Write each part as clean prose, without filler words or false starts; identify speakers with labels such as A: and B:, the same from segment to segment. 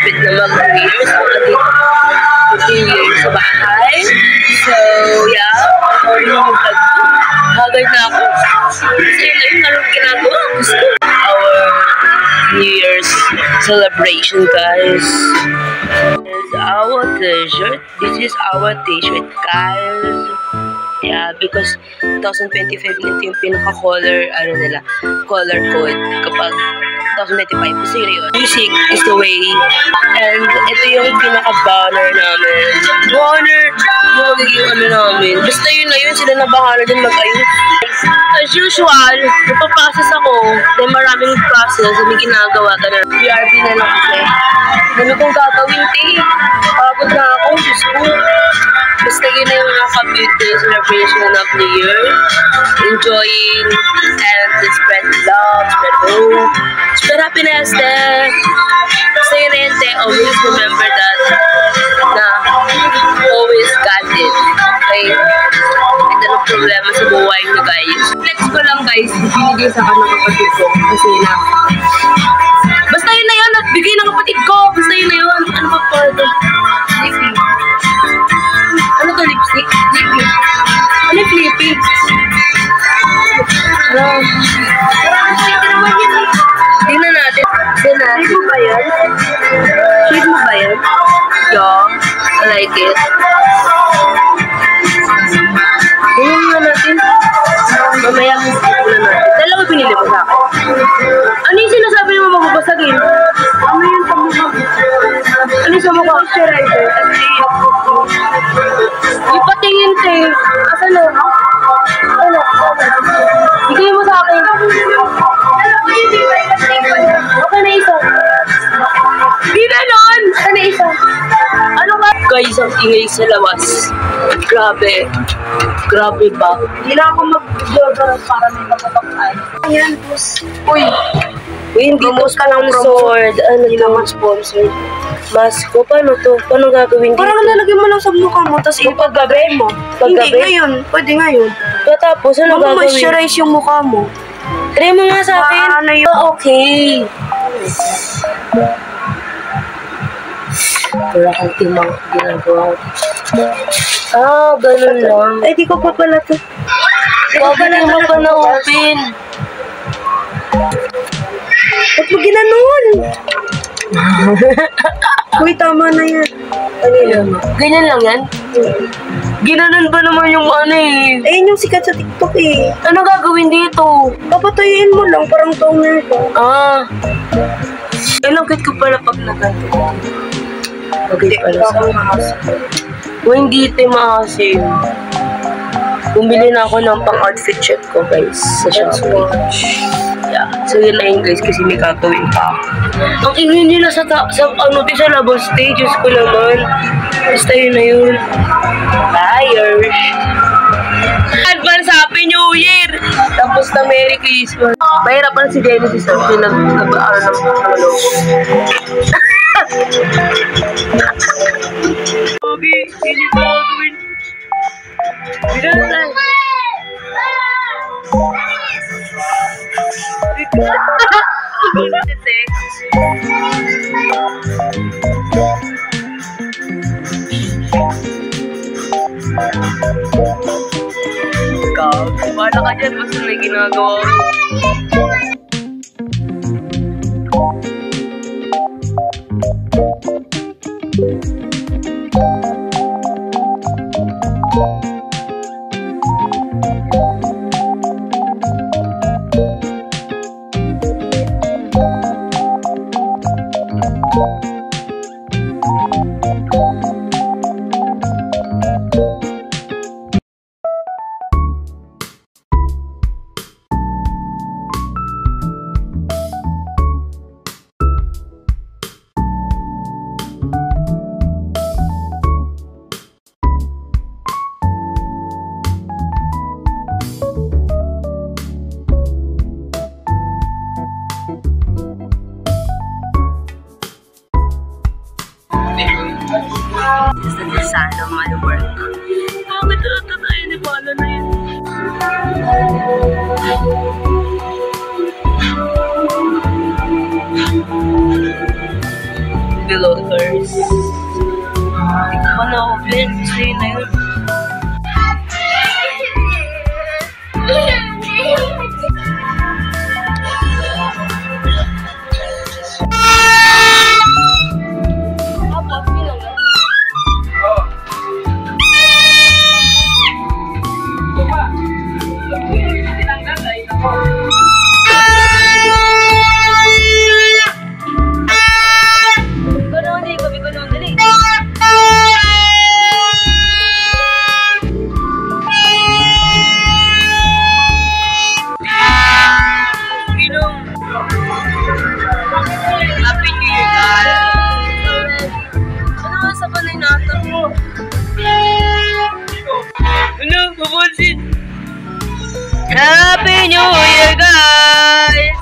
A: malapit na mag-New Year's. Ako dito New Year's sa bahay. So, yeah. Hagad na ako. Kasi yun na yung ginagawa. Gusto our New Year's celebration, guys. This is our t-shirt. This is our t-shirt, guys. Yeah, because 2025 nito yung pinaka-color, color code kapag 2025. Kasi yun, music is the way. And ito yung pinaka-banner namin. Banner! Yung magiging namin. Basta yun na yun, sila na bahala din mag-ayos. As usual, napaprocess ako. Then maraming process, may ginagawa. Ganun. PRP na lang kasi. Dami kong gagawin, pagod na ako, Diyos ko. Basta yun na yung mga celebration of New Year. Enjoying and spread love, spread hope, spread happiness there. Basta yun na yun, always remember that na always got it. Okay? Ito ng problema sa buhay nyo, guys. Flex ko lang, guys. Binigay sa akin ng kapatid ko. Kasi na. Basta yun na yun. Nagbigay ng kapatid ko. Basta yun na yun. Ano pa po ito? Lipstick. Ano to, lipstick? Lipstick. Ano yung flippy? Ano? Tingnan natin. Shade mo ba yan? Shade mo ba yan? Yeah. I like it. Tingnan nga natin. Mamaya tingnan natin. Dalawa pinili mo sa akin. Ano yung sinasabi mo mababasagin? Ano yung sa mukha? Ano yung sa mukha? Moisturizer. Yung patingin, Asan na? Ano? Bigay mo sa akin. Okay na isa. Di na nun! Saan na isa? Ano ba? Guys, ang ingay sa labas. Grabe. Grabe ba? Hindi na ako mag-jogar para may magpapakain. Ayan, boss. Uy, hindi boss ka ng sword. Ano ito? Naman sponsored. Mask ko. Paano to? Paano gagawin dito? Parang lalagyan mo lang sa mukha mo, tapos paggabi mo. Hindi, ngayon. Pwede ngayon. Tapos, ano gagawin? Moisturize yung mukha mo. Try mo nga sa akin. Ano yun? Okay. Wala kang timang ginagawa. Ganun lang. Ay, di ko pa pala ito. Babalik mo pa na open. Ba't mo ginanon? Uy, tama na yan. Ganyan lang yan? Ginanon ba naman yung Ayun yung sikat sa TikTok Ano gagawin dito? Papatuyuin mo lang, parang toner ko. Ilangkit ko pala pag naganto. Okay pala sa hindi ito maasim. Bumili na ako ng pang-outfit check ko, guys, sa Shopee. Yeah. So yun na yun, guys, kasi may gagawin pa ako. Ang ingin nila sa labas stages ko naman. Basta yun na yun. Buyers. Advance Happy New Year! Tapos na Merry Christmas. Mahirapan si Genesis kasi nag-aaral ng loko. Pogi, hindi ko gawin. Bigyan na tayo. Ikaw, paano ka dyan? Basta may ginagawa ko. This is the design of my work. Maganda tayo ni Pala na yun. Below pa na-open. Sa'yo na yun. Happy New Year, guys!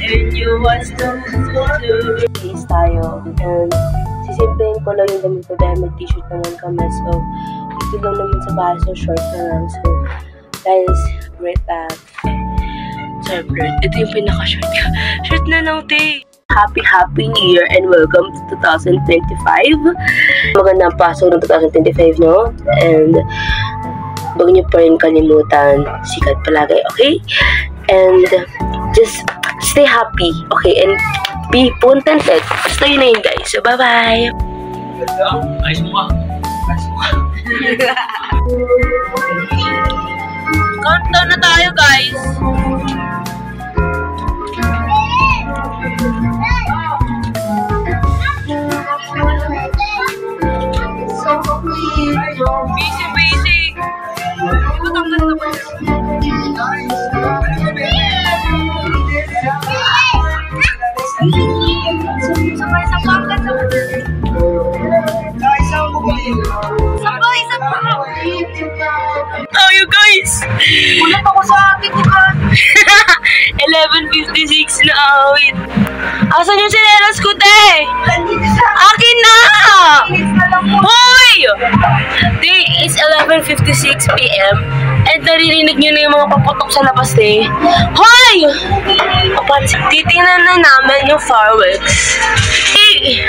A: And you watch the case tayo. And sisimplahin ko lang yung damit ko dahil may t-shirt naman kami. So, dito lang naman sa bahay. So, short na lang. So, guys, right back. Siyempre, ito yung pinaka-short ko. Short na lang, te. Happy New Year and welcome to 2025. Magandang pasok ng 2025, no? And huwag niyo pa rin kalimutan, sikat palagi, okay? And just stay happy, okay? And be contented. Basta yun na yun, guys. So, bye-bye! Ayos mo ka. Countdown na tayo, guys! Busy. Oh, you guys! Ulit ako sa akin, diba? 11:56 na. Wait. Asan yung sinelas ko, te? Akin na! Hoy! Day is 11:56 PM and naririnig nyo na yung mga paputok sa labas, te. Hoy! Titingnan na namin yung fireworks. Hey!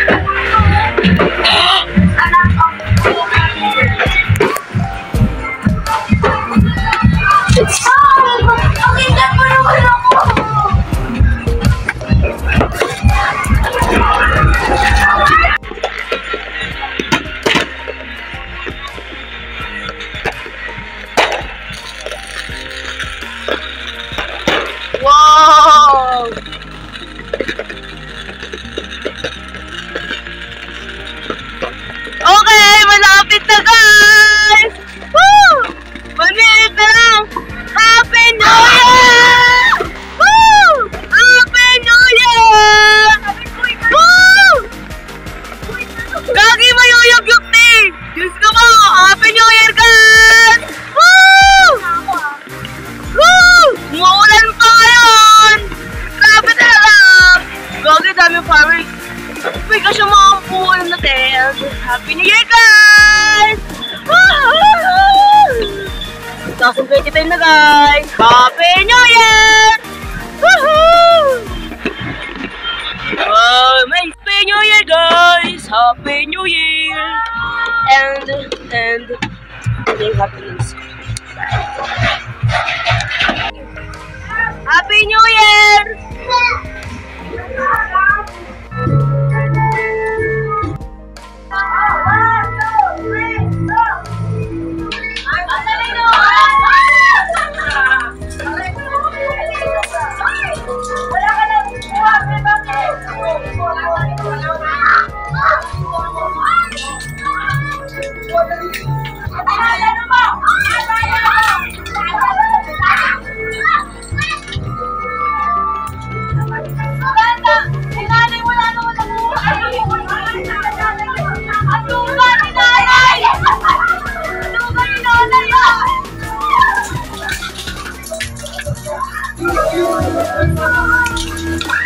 A: Wow! Okay, malapit na, guys! Woo! 1 minute na lang! Happy New Year! Woo! Happy New Year! Woo! Gagi mayuyog-yog, te! Diyos ko mo! Happy New Year, guys! Woo! Woo! Maulan pa ngayon! Grabe na lang! Gagi, dami fireworks! Uy, kasi mga puwan natin! Happy New Year, guys! 2025 na, guys! Happy New Year! Woohoo! Happy New Year, guys! Happy New Year! And happiness. Happy New Year! Thank you.